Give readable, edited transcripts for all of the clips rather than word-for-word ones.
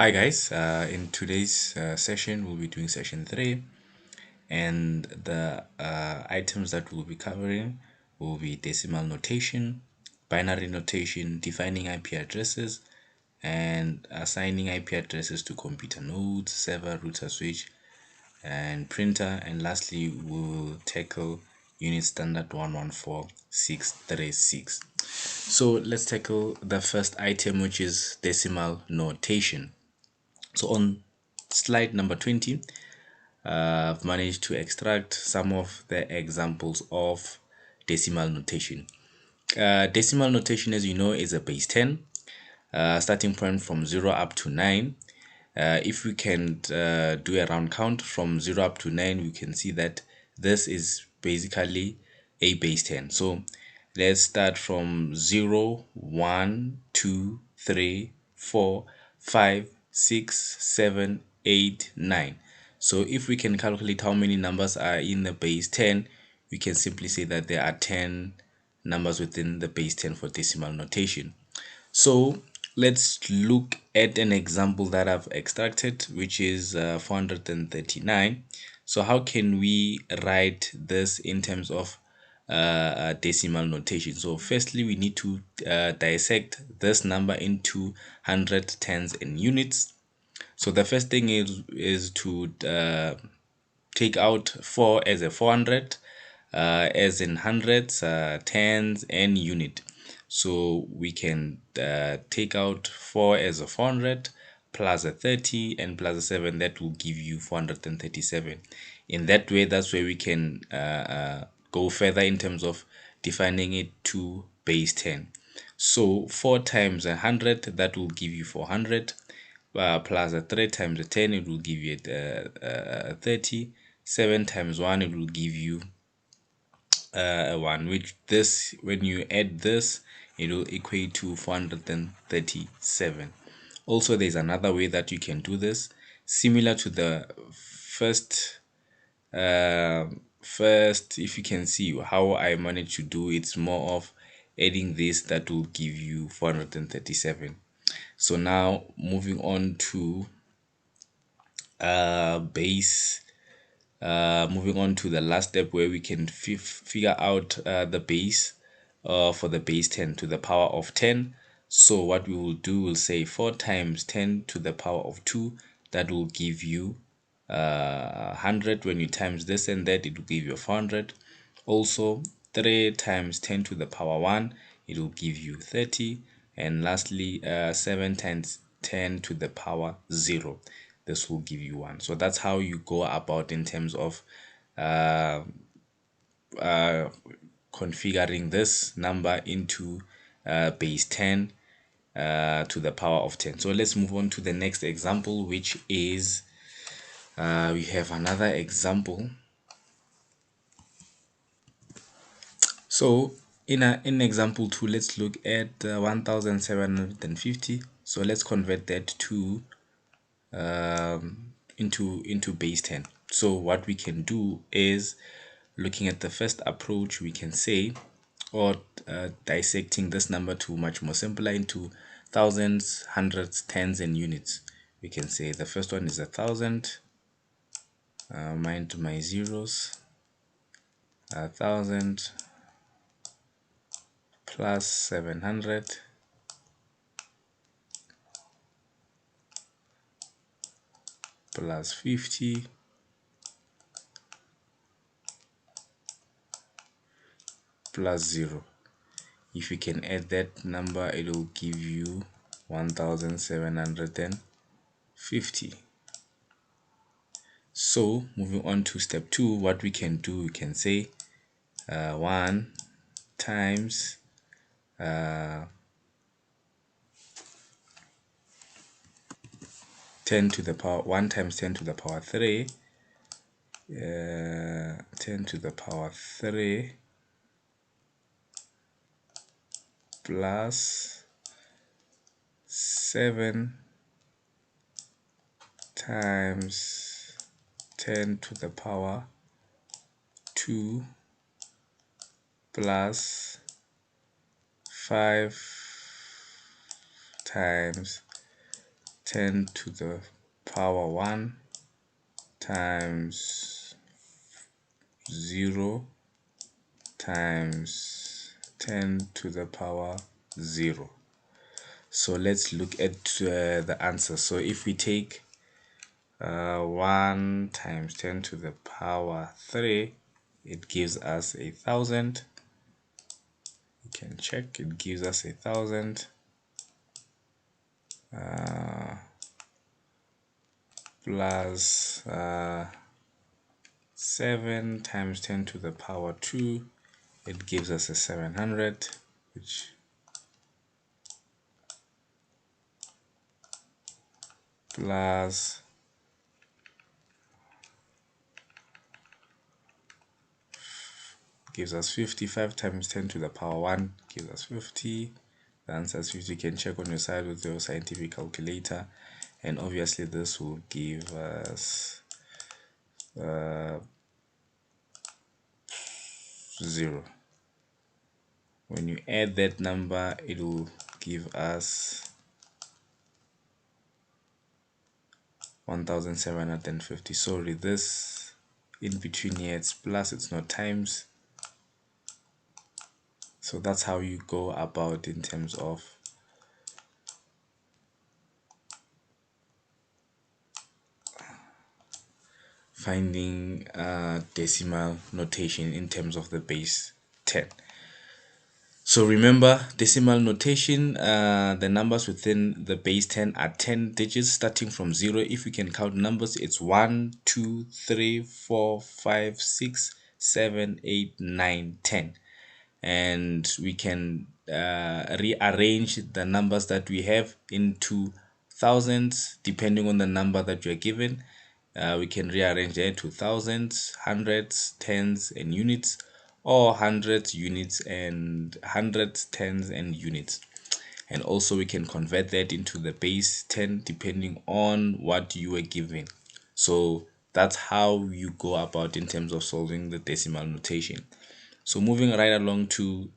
Hi guys, in today's session we'll be doing session 3, and the items that we'll be covering will be decimal notation, binary notation, defining IP addresses, and assigning IP addresses to computer nodes, server, router, switch, and printer, and lastly we'll tackle unit standard 114636. So let's tackle the first item, which is decimal notation. So on slide number 20, I've managed to extract some of the examples of decimal notation. Decimal notation, as you know, is a base 10, starting point from 0 up to 9. If we can do a round count from 0 up to 9, we can see that this is basically a base 10. So let's start from 0, 1, 2, 3, 4, 5, 6, 7, 8, 9. So if we can calculate how many numbers are in the base 10, we can simply say that there are 10 numbers within the base 10 for decimal notation. So let's look at an example that I've extracted, which is 439. So how can we write this in terms of decimal notation? So firstly, we need to dissect this number into hundred, tens, and units. So the first thing is to take out 4 as a 400, as in hundreds, tens, and unit. So we can take out 4 as a 400 plus a 30 and plus a 7. That will give you 437. In that way, that's where we can go further in terms of defining it to base 10. So 4 times 100, that will give you 400, plus a 3 times a 10, it will give you 30. 7 times 1, it will give you 1, which this, when you add this, it will equate to 437. Also, there's another way that you can do this, similar to the first. First, if you can see how I managed to do, it's more of adding this that will give you 437. So now moving on to base, moving on to the last step, where we can figure out the base for the base 10 to the power of 10. So what we will do, we'll say 4 times 10 to the power of 2, that will give you 100. When you times this and that, it will give you 400. Also 3 times 10 to the power 1, it will give you 30. And lastly, 7 times 10 to the power 0, this will give you 1. So that's how you go about in terms of uh, uh, configuring this number into base 10 to the power of 10. So let's move on to the next example, which is we have another example. So in example 2, let's look at 1750. So let's convert that to into base 10. So what we can do is, looking at the first approach, we can say, or dissecting this number to much more simpler into thousands, hundreds, tens, and units. We can say the first one is 1,000, mind my zeros, 1,000 plus 700 plus 50 plus 0. If you can add that number, it will give you 1750. So moving on to step 2, what we can do, we can say 1 times 10 to the power 1 times 10 to the power 3, 10 to the power 3 plus 7 times 10 to the power 2 plus 5 times 10 to the power 1 times 0 times 10 to the power 0. So let's look at the answer. So if we take 1 times 10 to the power 3, it gives us 1,000. You can check, it gives us 1,000. Plus 7 times 10 to the power 2, it gives us a 700, which plus gives us 55 times 10 to the power 1 gives us 50. The answer is 50. You can check on your side with your scientific calculator, and obviously this will give us 0. When you add that number, it will give us 1,750. Sorry, this in between here, it's plus, it's not times. So that's how you go about in terms of finding decimal notation in terms of the base 10. So remember, decimal notation, the numbers within the base 10 are 10 digits starting from 0. If we can count numbers, it's 1, 2, 3, 4, 5, 6, 7, 8, 9, 10. And we can rearrange the numbers that we have into thousands depending on the number that you're given. We can rearrange it to thousands, hundreds, tens, and units, or hundreds, units, and hundreds, tens, and units. And also we can convert that into the base 10 depending on what you were given. So that's how you go about in terms of solving the decimal notation. So moving right along to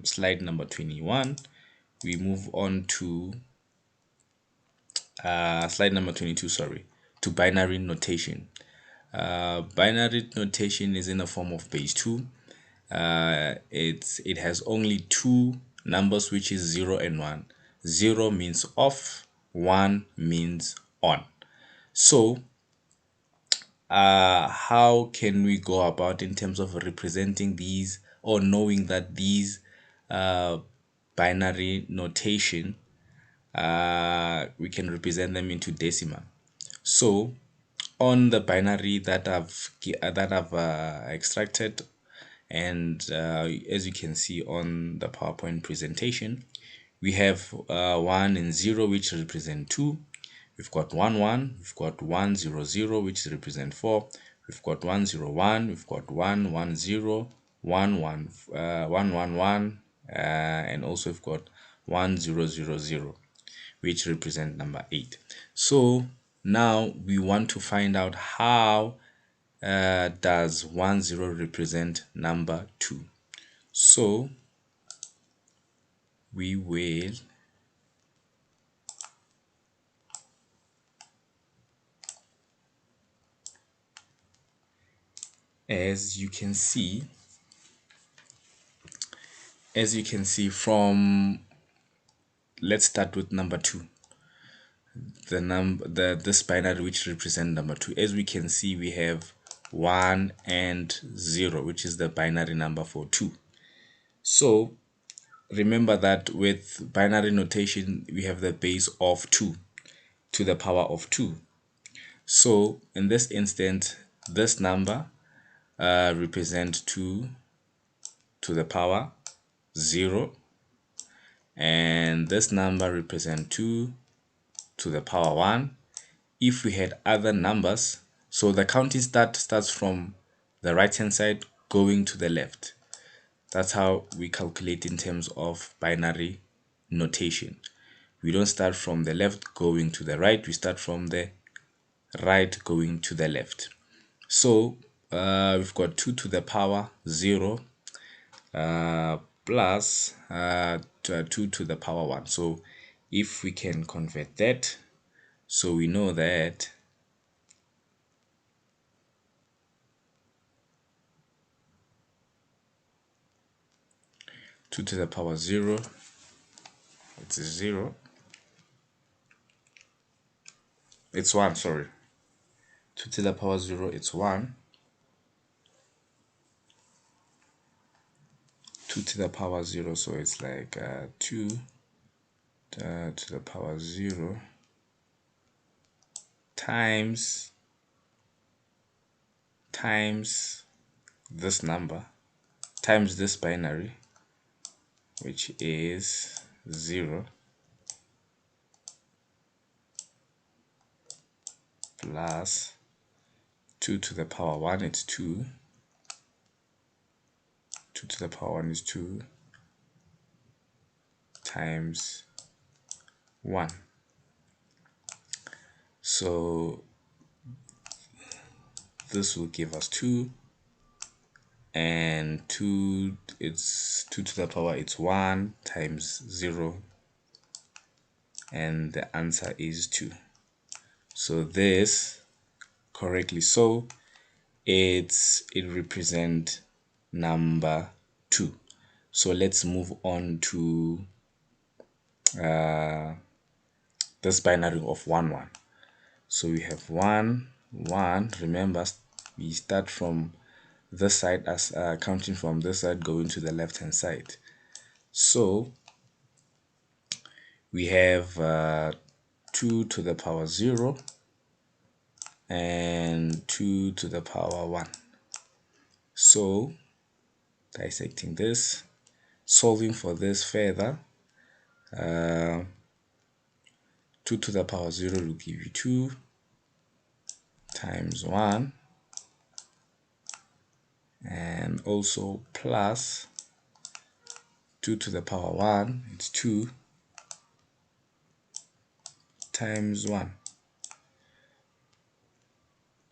slide number 21, we move on to slide number 22, sorry, to binary notation. Binary notation is in the form of base 2. It has only two numbers, which is 0 and 1. 0 means off, 1 means on. So how can we go about in terms of representing these, or knowing that these binary notation, we can represent them into decimal? So on the binary that I've extracted, and as you can see on the PowerPoint presentation, we have 1 and 0, which represent 2. We've got 1 1, we've got 1 0 0, which represent 4. We've got 1 0 1, we've got 1 1 0, 1 1 1 1 1, and also we've got 1 0 0 0, which represent number 8. So now we want to find out how does 1 0 represent number 2. So we will as you can see from, let's start with number 2, this binary which represent number 2. As we can see, we have 1 and 0, which is the binary number for 2. So remember that with binary notation, we have the base of 2 to the power of 2. So in this instance, this number represent 2 to the power 0, and this number represent 2 to the power 1. If we had other numbers, so the counting starts from the right hand side going to the left. That's how we calculate in terms of binary notation. We don't start from the left going to the right, we start from the right going to the left. So we've got 2 to the power 0 plus 2 to the power 1. So if we can convert that, So we know that 2 to the power 0, it's 0. It's 1, sorry. 2 to the power 0, it's 1. 2 to the power 0, so it's like 2 to the power 0 times this number times this binary, which is 0, plus 2 to the power 1, it's 2. 2 to the power 1 is 2 times 1. So this will give us 2, and 2, it's 2 to the power, it's 1 times 0, and the answer is 2. So this, correctly so, it represents number 2. So let's move on to this binary of 1 1. So we have 1 1. Remember, we start from this side, as counting from this side going to the left hand side. So we have 2 to the power 0 and 2 to the power 1. So dissecting this, solving for this further, 2 to the power 0 will give you 2 times 1, and also plus 2 to the power 1, it's 2 times 1.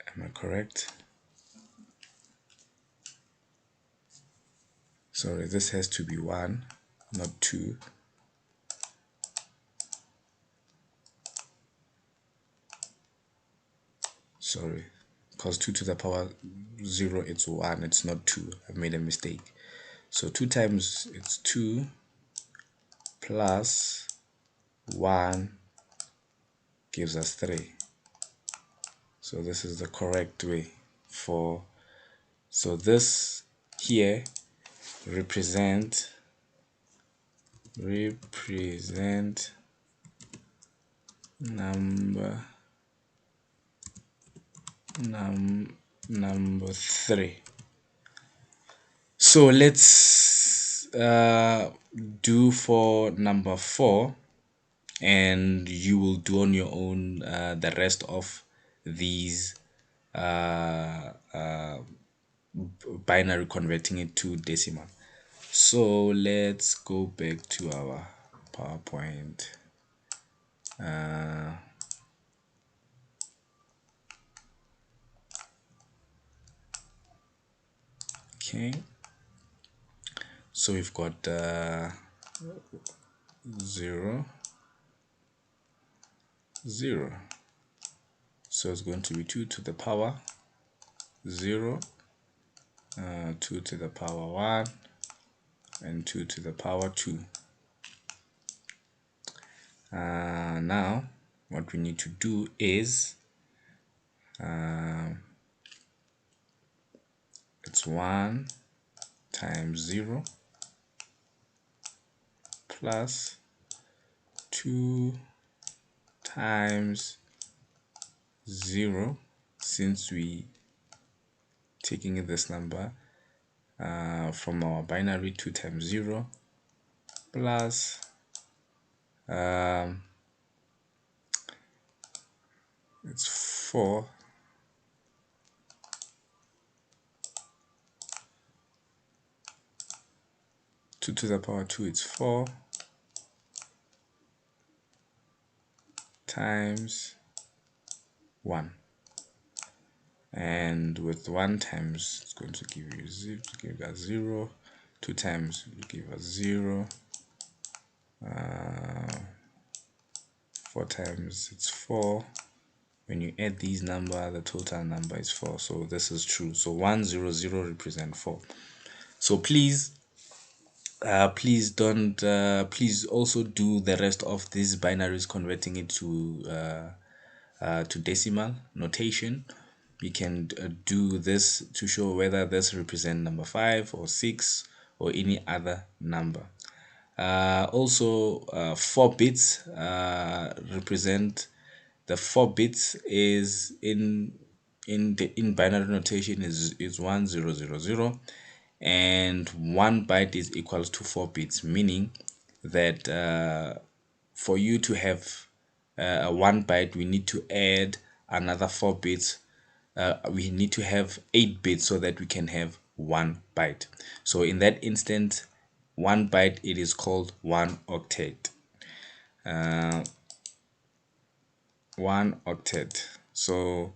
Am I correct? Sorry, this has to be 1, not 2. Sorry, because 2 to the power 0, it's 1, it's not 2. I've made a mistake. So 2 times, it's 2 plus 1 gives us 3. So this is the correct way for, so this here represent number 3. So let's do for number 4, and you will do on your own the rest of these binary, converting it to decimal. So let's go back to our PowerPoint. Okay, so we've got 0 0, so it's going to be 2 to the power 0, 2 to the power 1, and 2 to the power 2. Now what we need to do is it's 1 times 0 plus 2 times 0, since we taking this number from our binary, 2 times 0 plus it's 4 2 to the power 2, it's 4 times 1, and with 1 times it's going to give you 0, to give us 0. 2 times will give us 0, 4 times it's 4. When you add these number, the total number is 4. So this is true. So 100 represent 4. So please don't please also do the rest of these binaries, converting it to decimal notation. You can do this to show whether this represent number 5 or 6 or any other number. Also 4 bits represent, the 4 bits is in binary notation is 1000, and 1 byte is equals to 4 bits, meaning that for you to have a 1 byte, we need to add another 4 bits. We need to have 8 bits so that we can have 1 byte. So in that instance, 1 byte, it is called 1 octet. 1 octet. So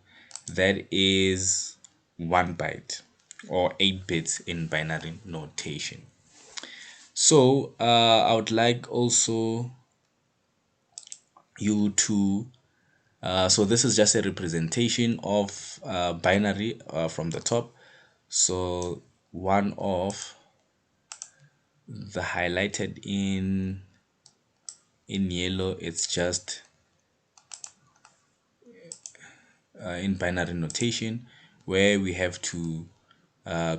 that is 1 byte or 8 bits in binary notation. So I would like also you to so this is just a representation of binary from the top. So one of the highlighted in yellow, it's just in binary notation, where we have to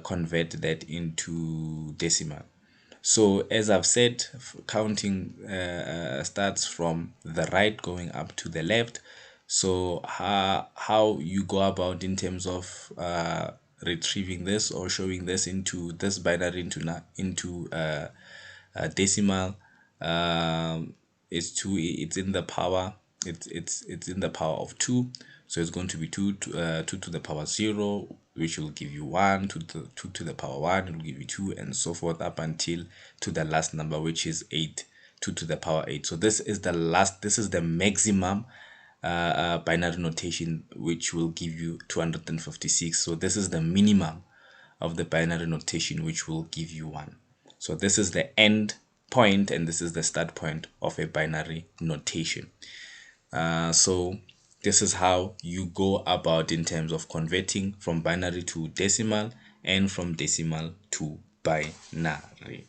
convert that into decimal. So as I've said, counting starts from the right going up to the left. So how you go about in terms of retrieving this or showing this into this binary into decimal, it's in the power, it's in the power of 2. So it's going to be 2 to the power 0, which will give you 1. 2 to the power 1 will give you 2, and so forth up until to the last number, which is 8. 2 to the power 8. So this is the maximum binary notation, which will give you 256. So this is the minimum of the binary notation, which will give you 1. So this is the end point, and this is the start point of a binary notation. So this is how you go about in terms of converting from binary to decimal and from decimal to binary.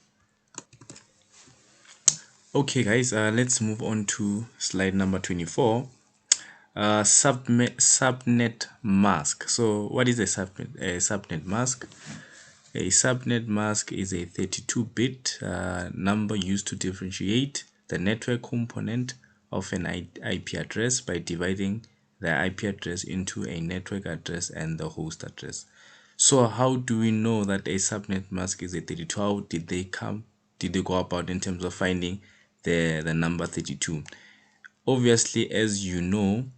Okay guys, let's move on to slide number 24. Subnet mask. So what is a subnet mask? A subnet mask is a 32-bit number used to differentiate the network component of an IP address by dividing the IP address into a network address and the host address. So how do we know that a subnet mask is a 32? How did they go about in terms of finding the number 32? Obviously, as you know,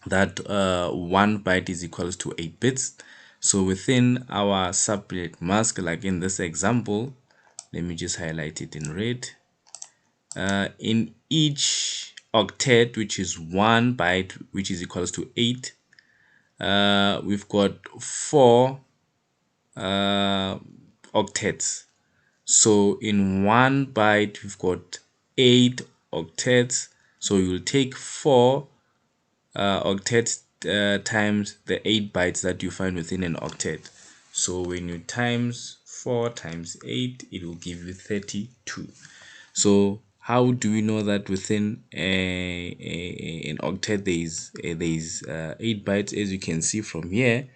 that 1 byte is equals to 8 bits. So within our subnet mask, like in this example, let me just highlight it in red. In each octet, which is 1 byte, which is equals to 8, we've got 4 octets. So in 1 byte, we've got 8 octets. So you'll take 4 octets times the 8 bytes that you find within an octet. So when you times 4 times 8, it will give you 32. So how do we know that within an octet there is 8 bytes? As you can see from here,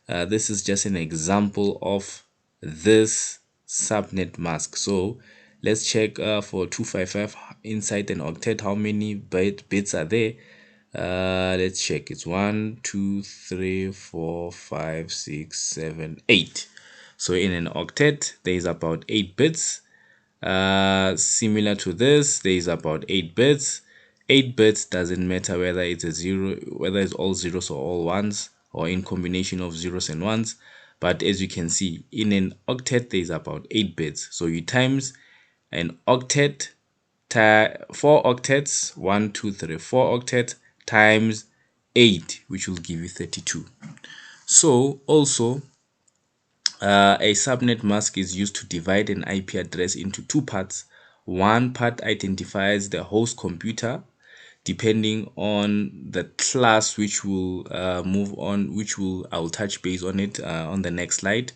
this is just an example of this subnet mask. So let's check for 255 inside an octet, how many bits are there. Let's check. It's 1 2 3 4 5 6 7 8. So in an octet there is about 8 bits. Similar to this, there is about 8 bits. 8 bits doesn't matter whether it's a 0, whether it's all zeros or all ones, or in combination of zeros and ones. But as you can see, in an octet there is about 8 bits. So you times an octet, 4 octets, 1 2 3 4 octets times 8, which will give you 32. So also a subnet mask is used to divide an IP address into 2 parts. One part identifies the host computer. depending on the class, which will I'll touch base on it on the next slide.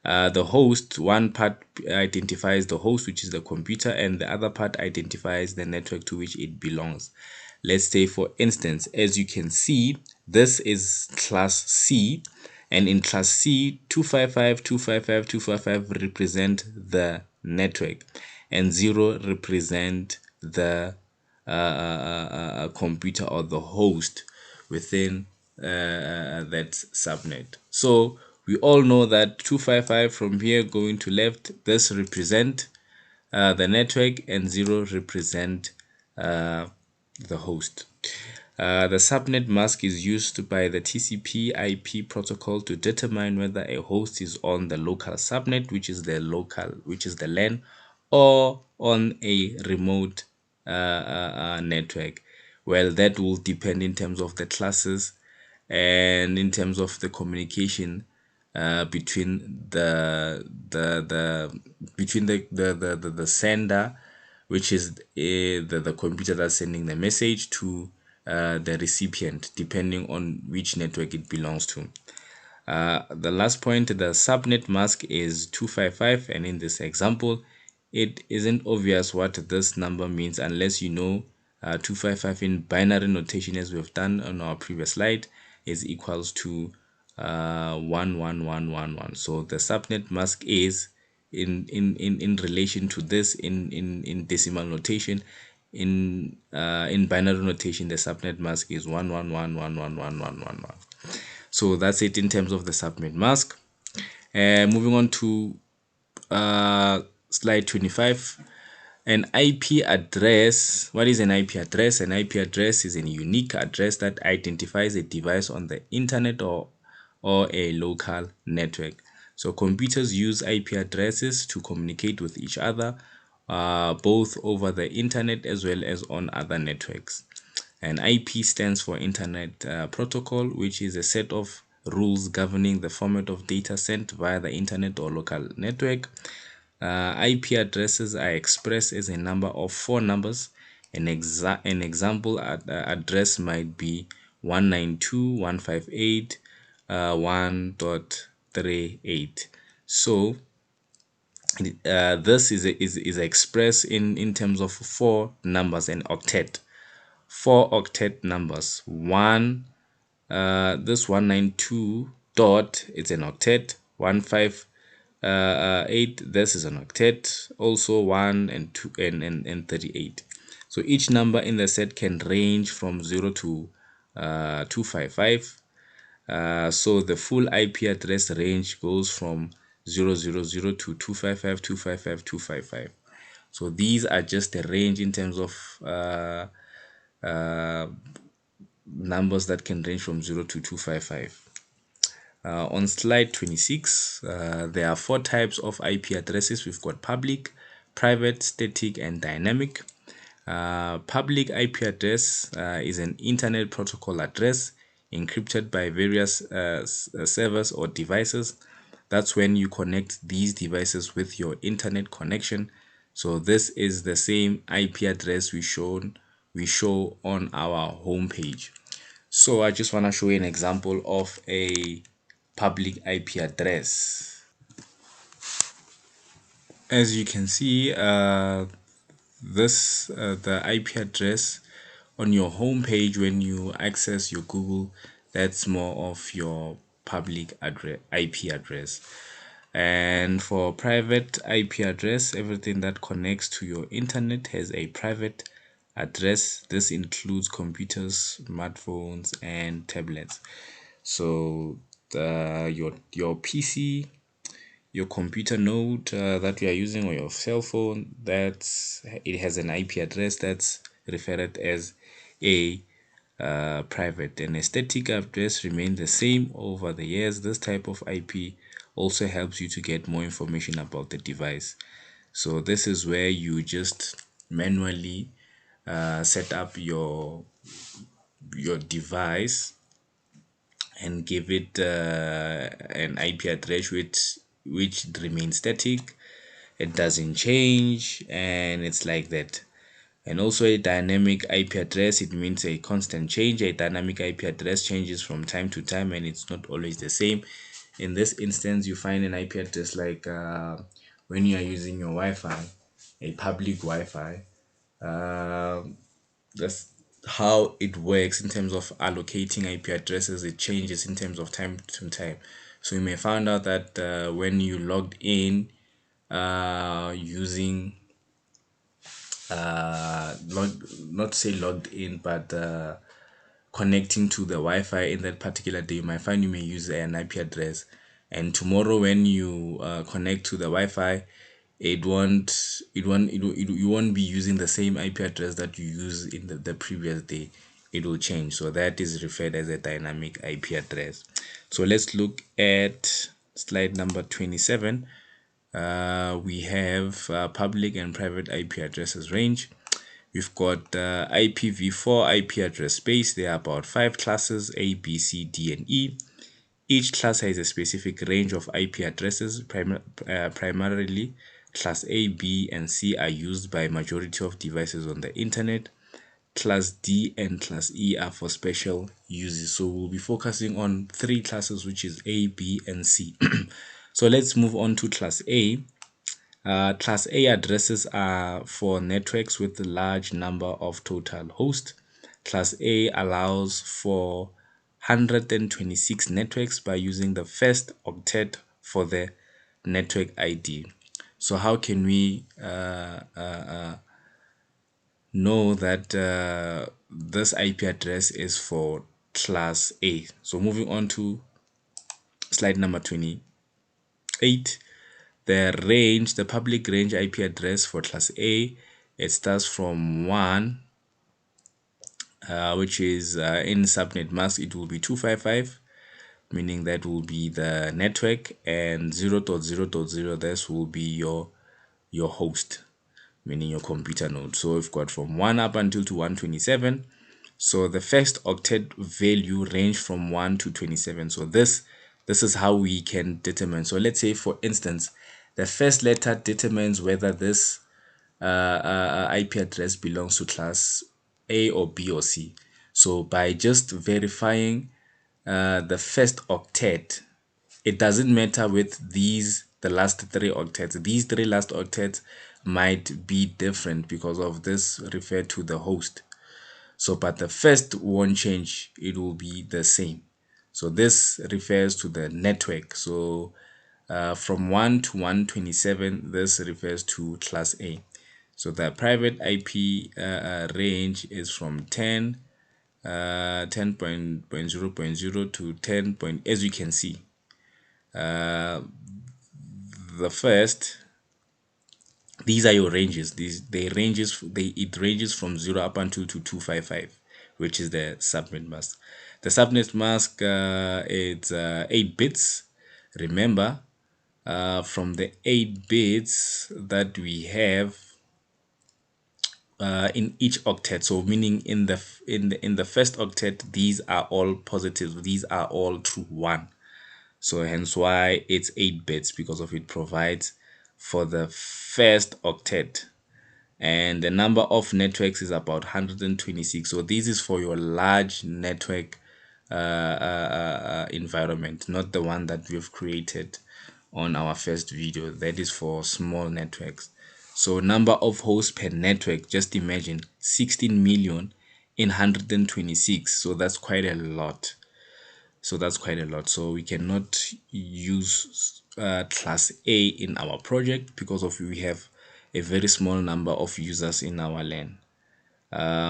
The host, one part identifies the host, which is the computer, and the other part identifies the network to which it belongs. Let's say, for instance, as you can see, this is class C, and in class C, 255.255.255 represent the network, and 0 represent the computer or the host within that subnet. So we all know that 255 from here going to left, this represent the network, and 0 represent the host. The subnet mask is used by the TCP/IP protocol to determine whether a host is on the local subnet, which is the LAN, or on a remote network. Well, that will depend in terms of the classes and in terms of the communication between the sender, which is the computer that's sending the message, to the recipient, depending on which network it belongs to. The last point, the subnet mask is 255, and in this example, it isn't obvious what this number means unless you know 255 in binary notation, as we've done on our previous slide, is equals to 11111. So the subnet mask is in relation to this in decimal notation. In binary notation, the subnet mask is 1111111. So that's it in terms of the subnet mask. Moving on to slide 25. An IP address. What is an IP address? An IP address is a unique address that identifies a device on the internet or a local network. So computers use IP addresses to communicate with each other, both over the internet as well as on other networks. And IP stands for Internet Protocol, which is a set of rules governing the format of data sent via the internet or local network. IP addresses are expressed as a number of 4 numbers. An example address might be 192.158.1.38. So this is expressed in terms of 4 numbers, an octet. 4 octet numbers. This 192 dot, it's an octet. 158, this is an octet, also 1 and 2 and 38. So each number in the set can range from 0 to 255. So the full IP address range goes from 000 to 255 255 255. So these are just the range in terms of numbers that can range from 0 to 255. On slide 26, there are 4 types of IP addresses. We've got public, private, static, and dynamic. Public IP address is an internet protocol address encrypted by various servers or devices. That's when you connect these devices with your internet connection. So this is the same IP address we show on our home page. So I just want to show you an example of a public IP address. As you can see, the IP address on your home page when you access your Google, that's more of your public IP address. And for private IP address, everything that connects to your internet has a private address. This includes computers, smartphones, and tablets. So your PC, your computer node that you are using, or your cell phone, it has an IP address that's referred as a private, and a static address remain the same over the years. This type of IP also helps you to get more information about the device. So this is where you just manually set up your device and give it an IP address which remains static. It doesn't change, and it's like that. And also a dynamic IP address, it means a constant change. A dynamic IP address changes from time to time and it's not always the same. In this instance, you find an IP address like when you are using your Wi-Fi, a public Wi-Fi. That's how it works in terms of allocating IP addresses. It changes in terms of time to time. So you may find out that when you logged in using not say logged in, but connecting to the Wi-Fi in that particular day, you might find you may use an IP address, and tomorrow when you connect to the Wi-Fi, you won't be using the same IP address that you use in the previous day. It will change. So that is referred as a dynamic IP address. So let's look at slide number 27. We have public and private IP addresses range. We've got IPv4 IP address space. There are about 5 classes: A, B, C, D, and E. Each class has a specific range of IP addresses. Primarily, class A, B, and C are used by majority of devices on the internet. Class D and class E are for special uses. So we'll be focusing on 3 classes, which is A, B, and C. So let's move on to class A. Class A addresses are for networks with a large number of total hosts. Class A allows for 126 networks by using the first octet for the network ID. So how can we know that this IP address is for class A? So moving on to slide number 28. The public range IP address for class A, it starts from 1, which is in subnet mask, it will be 255, meaning that will be the network, and 0.0.0, this will be your host, meaning your computer node. So we've got from 1 up until to 127. So the first octet value range from 1 to 27. So this is how we can determine. So let's say, for instance, the first letter determines whether this IP address belongs to class A or B or C. So by just verifying the first octet, it doesn't matter with the last 3 octets. These 3 last octets might be different because of this referred to the host. So, but the first won't change, it will be the same. So this refers to the network. So from 1 to 127, this refers to class A. So the private IP range is from 10.0.0 to 10. As you can see, the first, these are your ranges. It ranges from 0 up until to 255, which is the subnet mask. The subnet mask, it's 8 bits. Remember, from the 8 bits that we have in each octet, so meaning in the first octet, these are all positives, these are all true 1. So hence why it's 8 bits, because of it provides for the first octet. And the number of networks is about 126. So this is for your large network environment, not the one that we've created on our first video. That is for small networks. So number of hosts per network, just imagine 16 million in 126. So that's quite a lot. So we cannot use class A in our project because of we have a very small number of users in our LAN.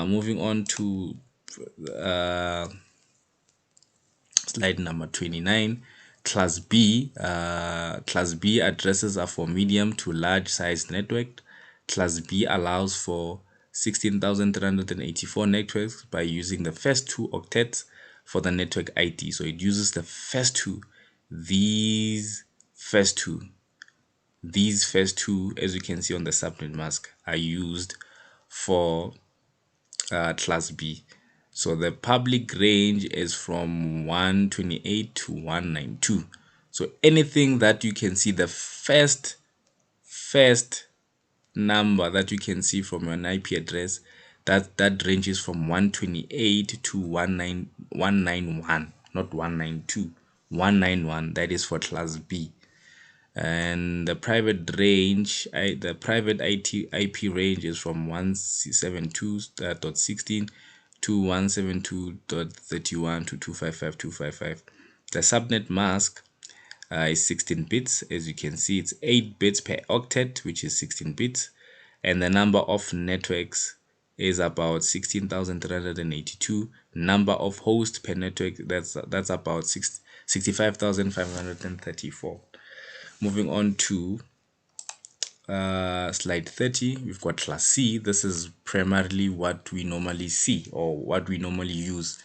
Moving on to slide number 29. Class B addresses are for medium to large size network. Class B allows for 16,384 networks by using the first 2 octets for the network ID. So it uses the first 2. These first two, as you can see on the subnet mask, are used for class B. So the public range is from 128 to 192. So anything that you can see, the first number that you can see from an IP address, that ranges from 128 to 191, not 192, 191. That is for class B. And the private range, the private IP range is from 172.16 to 172.31 to 255.255. The subnet mask is 16 bits. As you can see, it's 8 bits per octet, which is 16 bits. And the number of networks is about 16,382. Number of hosts per network, that's about 65,534. Moving on to slide 30, we've got class C. This is primarily what we normally see, or what we normally use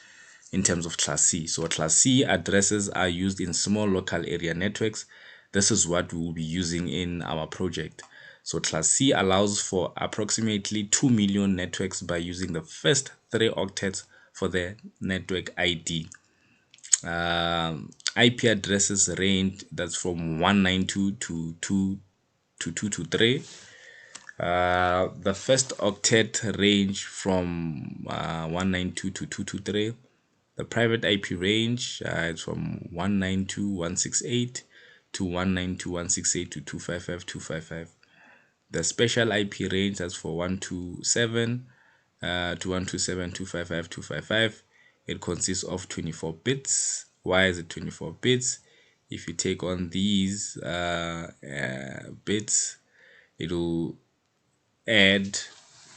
in terms of class C. So class C addresses are used in small local area networks. This is what we will be using in our project. So class C allows for approximately 2 million networks by using the first 3 octets for the network ID. IP addresses range that's from 192 to 223. The first octet range from 192 to 223. The private IP range is from 192.168 to 192.168 to 255.255. The special IP range is for 127 to 127.255.255. It consists of 24 bits. Why is it 24 bits? If you take on these bits, it will add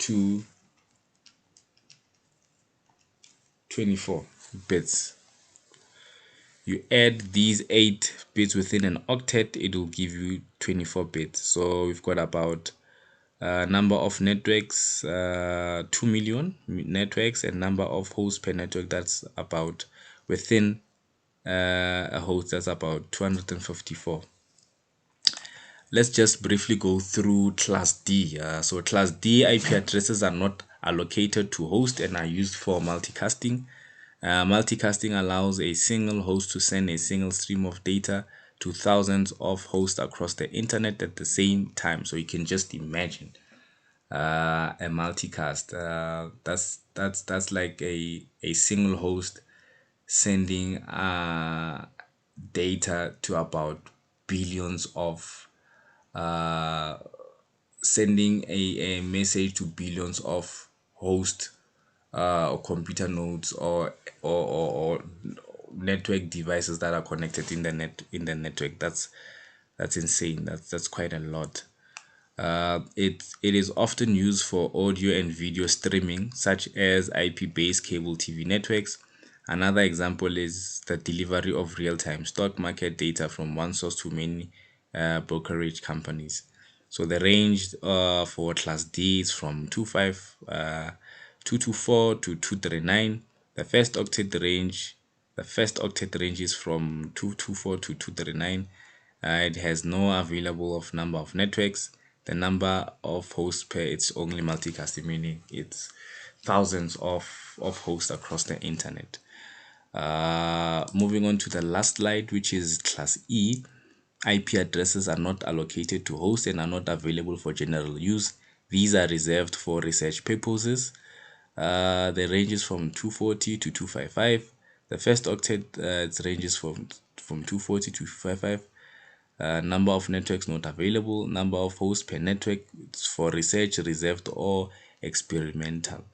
to 24 bits. You add these 8 bits within an octet, it will give you 24 bits. So we've got about number of networks, 2 million networks, and number of hosts per network, that's about within a host, that's about 254. Let's just briefly go through class D. So class D IP addresses are not allocated to host and are used for multicasting. Multicasting allows a single host to send a single stream of data to thousands of hosts across the internet at the same time. So you can just imagine a multicast. That's like a single host sending data to about billions of sending a message to billions of hosts or computer nodes or network devices that are connected in the network. That's insane. That's quite a lot. It is often used for audio and video streaming, such as IP-based cable TV networks. Another example is the delivery of real-time stock market data from one source to many brokerage companies. So the range for class D is from 224 to 239. The first octet range is from 224 to 239. It has no available of number of networks. The number of hosts per it's only multicast, meaning it's thousands of hosts across the internet. Moving on to the last slide, which is class E. IP addresses are not allocated to hosts and are not available for general use. These are reserved for research purposes. The ranges from 240 to 255. The first octet it ranges from 240 to 255. Number of networks not available. Number of hosts per network, it's for research, reserved, or experimental.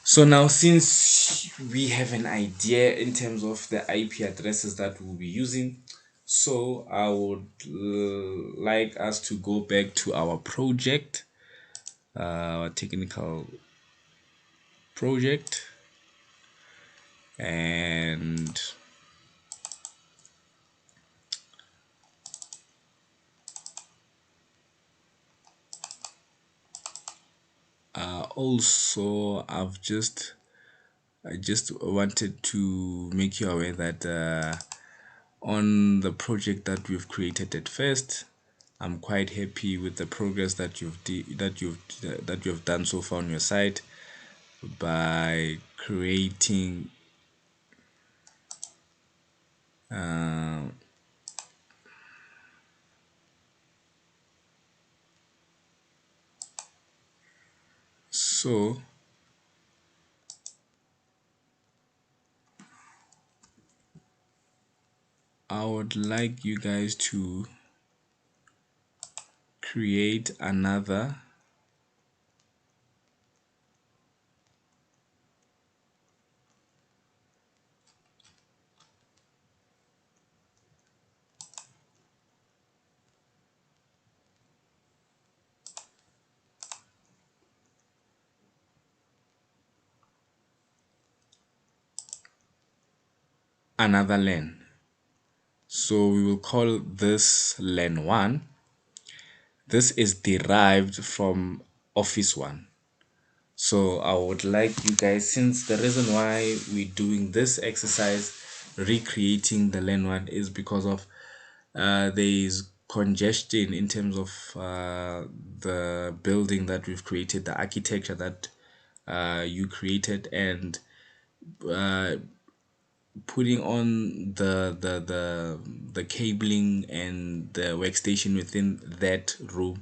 So now, since we have an idea in terms of the IP addresses that we'll be using, so I would like us to go back to our project, our technical project, and also I just wanted to make you aware that on the project that we've created at first, I'm quite happy with the progress that you've done so far on your site by creating So I would like you guys to create another LAN. So we will call this LAN 1. This is derived from Office 1. So I would like you guys, since the reason why we're doing this exercise, recreating the LAN 1, is because of there is congestion in terms of the building that we've created, the architecture that you created, and putting on the cabling and the workstation within that room.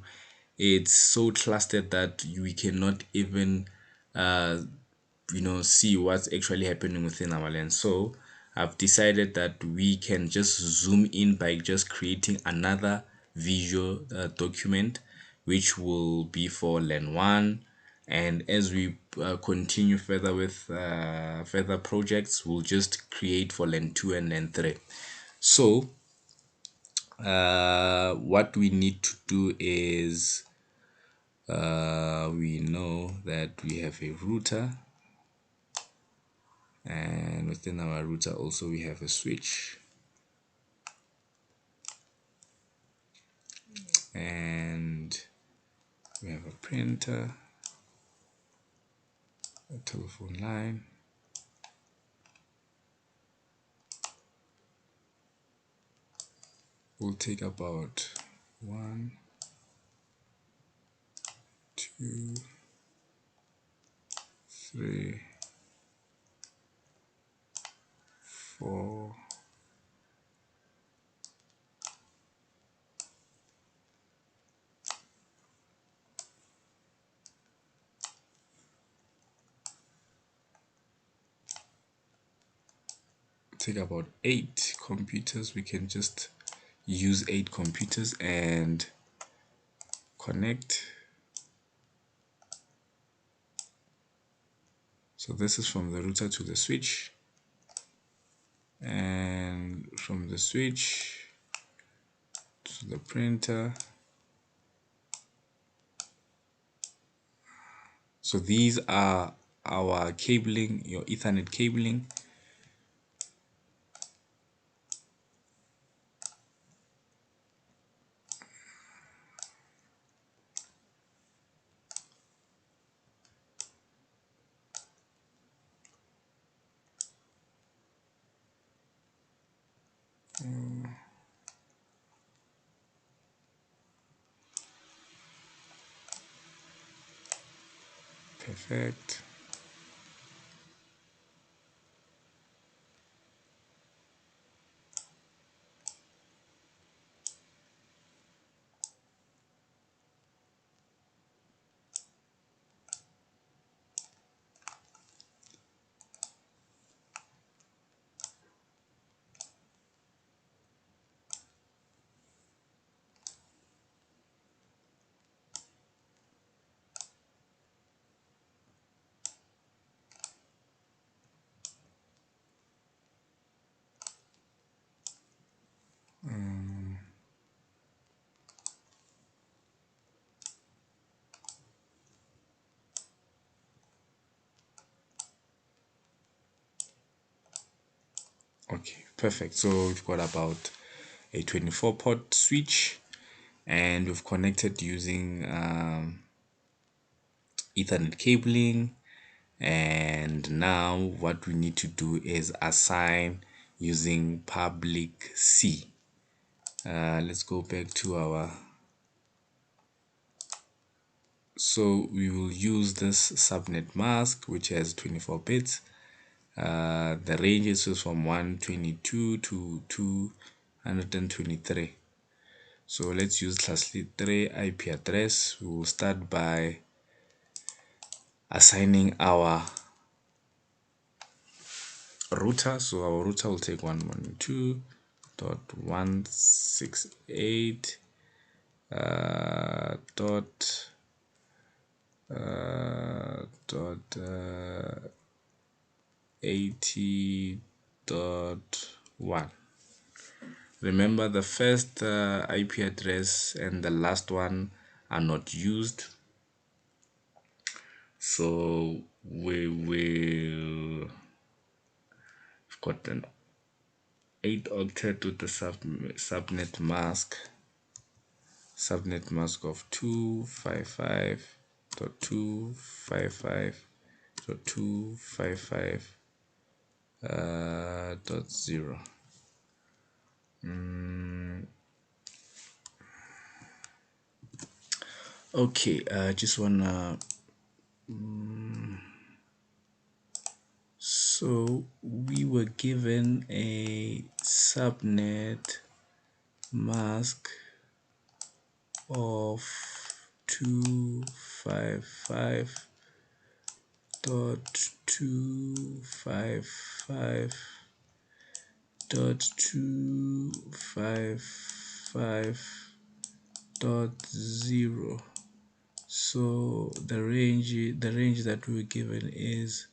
It's so clustered that we cannot even see what's actually happening within our lens. So I've decided that we can just zoom in by just creating another visual document, which will be for LAN 1. And as we continue further with further projects, we'll just create for LAN 2 and LAN 3. So what we need to do is we know that we have a router, and within our router also we have a switch, and we have a printer, a telephone line, will take about 1, 2, 3, 4, take about 8 computers. We can just use 8 computers and connect. So this is from the router to the switch, and from the switch to the printer. So these are our cabling, your Ethernet cabling. Perfect. Okay, perfect. So we've got about a 24 port switch, and we've connected using Ethernet cabling. And now what we need to do is assign using public C. Let's go back to our, so we will use this subnet mask, which has 24 bits. The range is from 122 to 223. So let's use class 3 IP address. We will start by assigning our router. So our router will take 112.168 dot 80.1. Remember, the first IP address and the last one are not used, so we will got an 8 octet with the subnet mask of 255.255.255.0. Okay, I just wanna so we were given a subnet mask of 255.255.0. So the range that we were given is,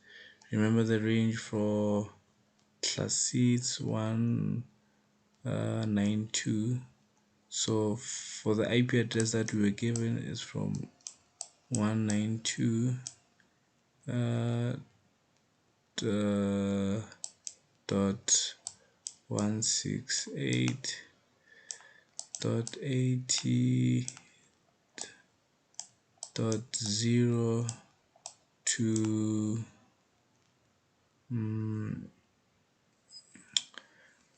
remember the range for class C, it's 192. So for the IP address that we were given is from 192 dot 168 dot 80 dot 0 to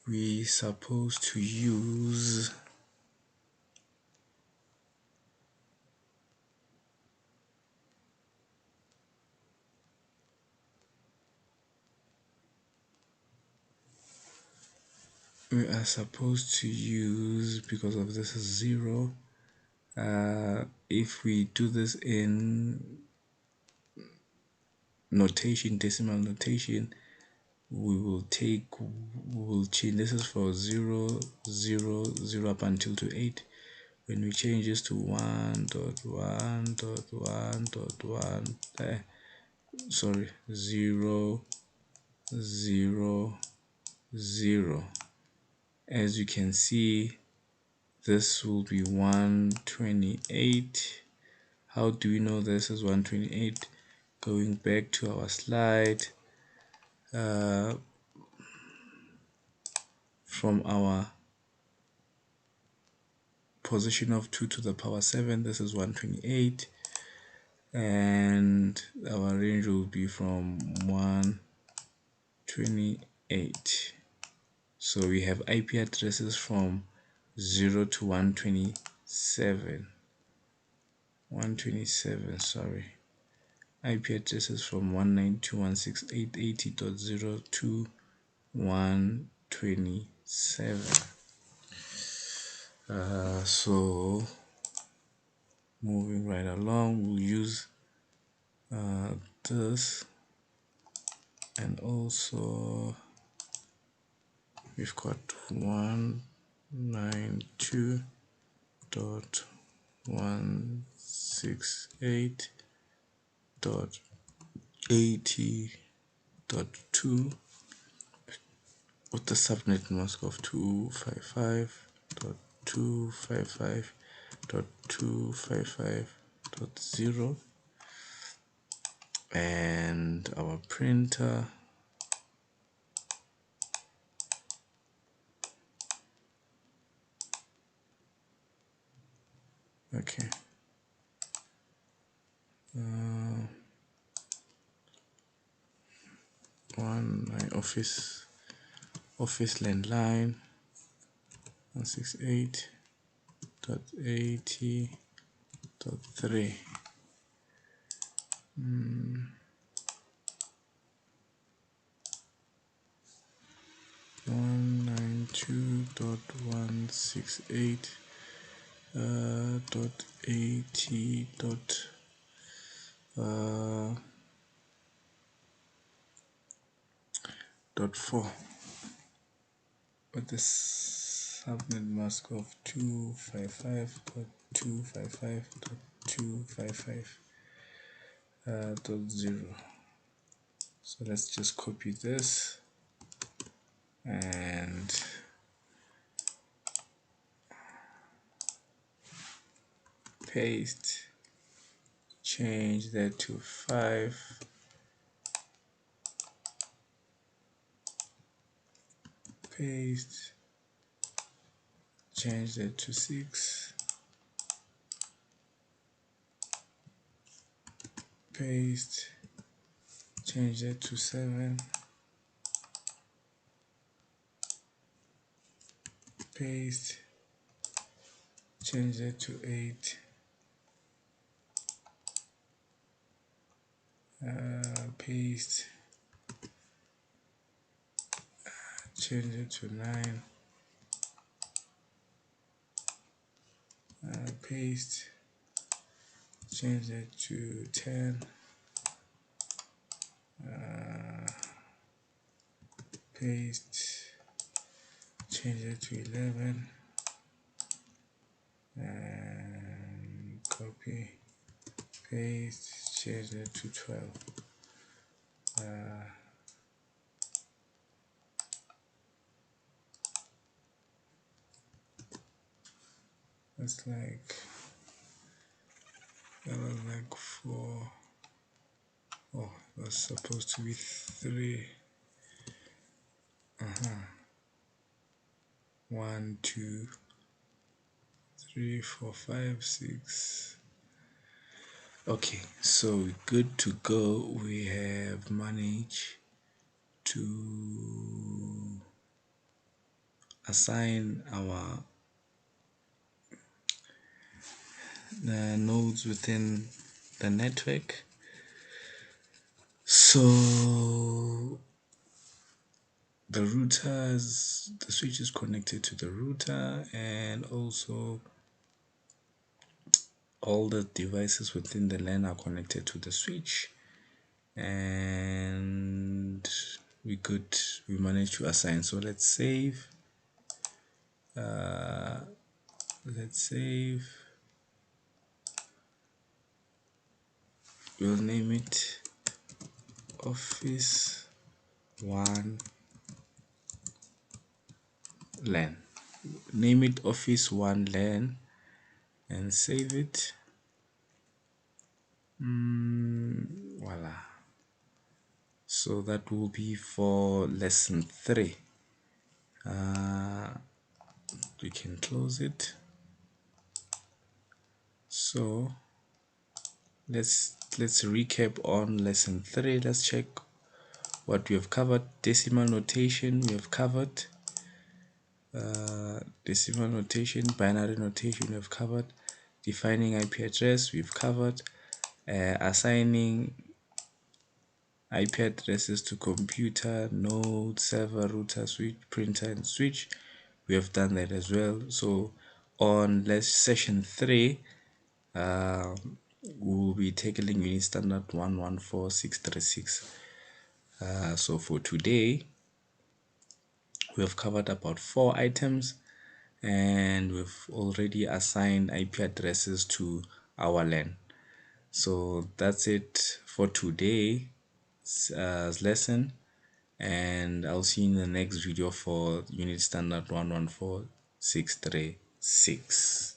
we supposed to use because of this is 0. If we do this in notation, decimal notation, we will change this is for 0 0 0 up until to 8. When we change this to 1.1.1.1 sorry, 0 0 0, as you can see, this will be 128. How do we know this is 128? Going back to our slide, from our position of 2 to the power 7, this is 128, and our range will be from 128. So we have IP addresses from 0 to 127. Sorry. IP addresses from 192.168.80.0 to 127. So moving right along, we'll use this, and also we've got 192.168.80.2 with the subnet mask of 255.255.255.0, and our printer. Okay. My office landline 168.80.3. 192.168.80. dot 4 with the subnet mask of 255.255.255.0. So let's just copy this and paste, change that to 5, paste, change that to 6, paste, change that to 7, paste, change that to 8, paste, change it to 9, paste, change it to 10, paste, change it to 11, and copy, paste, change it to 12. That's like, that was like 4. Oh, it was supposed to be 3. 1, 2, 3, 4, 5, 6. Okay, so we're good to go. We have managed to assign our nodes within the network. So the switch is connected to the router, and also all the devices within the LAN are connected to the switch, and we managed to assign. So let's save. We'll name it Office 1 LAN. Name it Office 1 LAN and save it. Voila. So that will be for lesson 3. We can close it. So let's recap on lesson 3. Let's check what we have covered. Decimal notation we have covered. Decimal notation, binary notation we have covered. Defining IP address we've covered. Assigning IP addresses to computer, node, server, router, switch, printer, and switch. We have done that as well. So on session 3, we'll be tackling unit standard 114636. So for today, we have covered about 4 items, and we've already assigned IP addresses to our LAN. So that's it for today's lesson, and I'll see you in the next video for unit standard 114636.